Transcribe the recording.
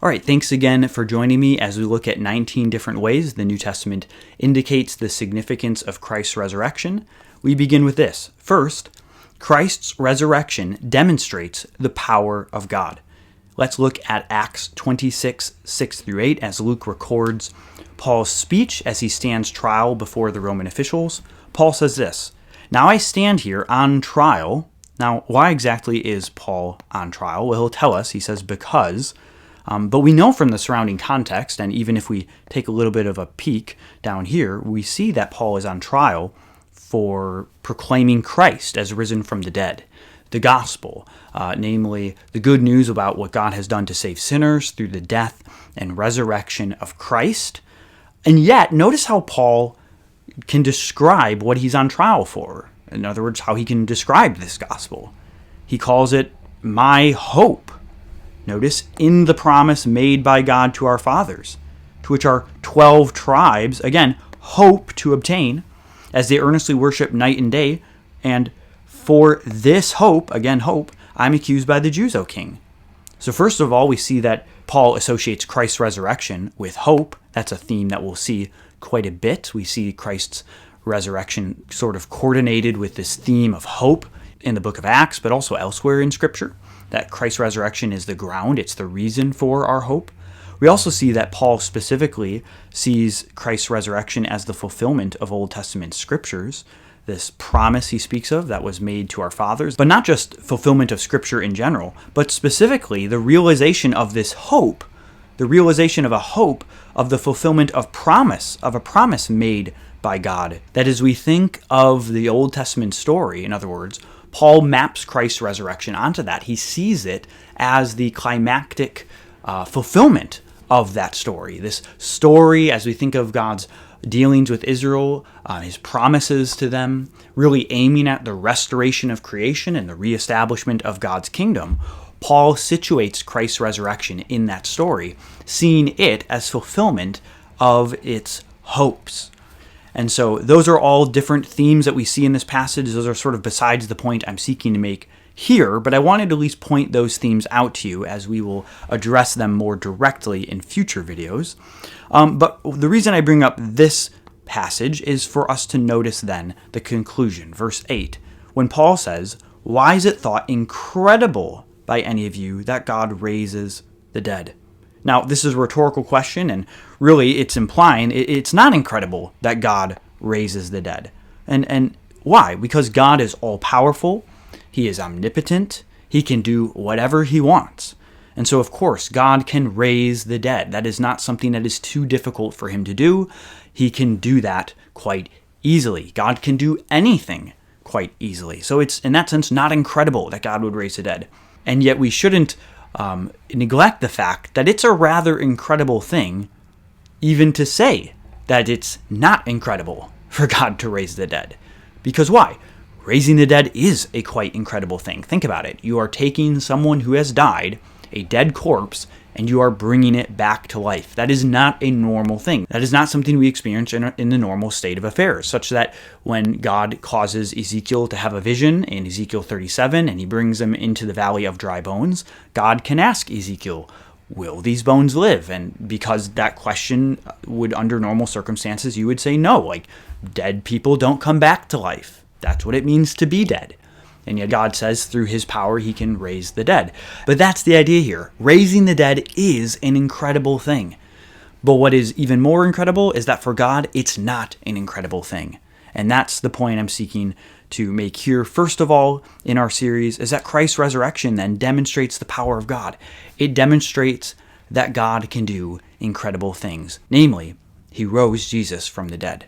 All right, thanks again for joining me as we look at 19 different ways the New Testament indicates the significance of Christ's resurrection. We begin with this. First, Christ's resurrection demonstrates the power of God. Let's look at Acts 26, 6-8, as Luke records Paul's speech as he stands trial before the Roman officials. Paul says this, "Now I stand here on trial." Now, why exactly is Paul on trial? Well, he'll tell us. He says, because. But we know from the surrounding context, and even if we take a little bit of a peek down here, we see that Paul is on trial for proclaiming Christ as risen from the dead, the gospel, namely the good news about what God has done to save sinners through the death and resurrection of Christ. And yet, notice how Paul can describe what he's on trial for. In other words, how he can describe this gospel. He calls it my hope. Notice, in the promise made by God to our fathers, to which our 12 tribes, again, hope to obtain, as they earnestly worship night and day. And for this hope, again, hope, I'm accused by the Jews, O king. So first of all, we see that Paul associates Christ's resurrection with hope. That's a theme that we'll see quite a bit. We see Christ's resurrection sort of coordinated with this theme of hope in the book of Acts, but also elsewhere in Scripture, that Christ's resurrection is the ground, it's the reason for our hope. We also see that Paul specifically sees Christ's resurrection as the fulfillment of Old Testament scriptures, this promise he speaks of that was made to our fathers, but not just fulfillment of scripture in general, but specifically the realization of this hope, the realization of a hope of the fulfillment of a promise made by God. That as we think of the Old Testament story, in other words, Paul maps Christ's resurrection onto that. He sees it as the climactic fulfillment of that story. This story, as we think of God's dealings with Israel, his promises to them, really aiming at the restoration of creation and the reestablishment of God's kingdom, Paul situates Christ's resurrection in that story, seeing it as fulfillment of its hopes. And so those are all different themes that we see in this passage. Those are sort of besides the point I'm seeking to make here, but I wanted to at least point those themes out to you as we will address them more directly in future videos. But the reason I bring up this passage is for us to notice then the conclusion, verse 8, when Paul says, "Why is it thought incredible by any of you that God raises the dead?" Now, this is a rhetorical question, and really it's implying it's not incredible that God raises the dead. And why? Because God is all-powerful, he is omnipotent, he can do whatever he wants. And so, of course, God can raise the dead. That is not something that is too difficult for him to do. He can do that quite easily. God can do anything quite easily. So it's, in that sense, not incredible that God would raise the dead. And yet we shouldn't neglect the fact that it's a rather incredible thing even to say that it's not incredible for God to raise the dead. Because why? Raising the dead is a quite incredible thing. Think about it. You are taking someone who has died, a dead corpse, and you are bringing it back to life. That is not a normal thing. That is not something we experience in the normal state of affairs, such that when God causes Ezekiel to have a vision in Ezekiel 37 and he brings them into the valley of dry bones, God can ask Ezekiel, will these bones live? And because that question would, under normal circumstances, you would say no, like dead people don't come back to life. That's what it means to be dead. And yet God says through his power he can raise the dead. But that's the idea here. Raising the dead is an incredible thing. But what is even more incredible is that for God, it's not an incredible thing. And that's the point I'm seeking to make here. First of all, in our series, is that Christ's resurrection then demonstrates the power of God. It demonstrates that God can do incredible things. Namely, he rose Jesus from the dead.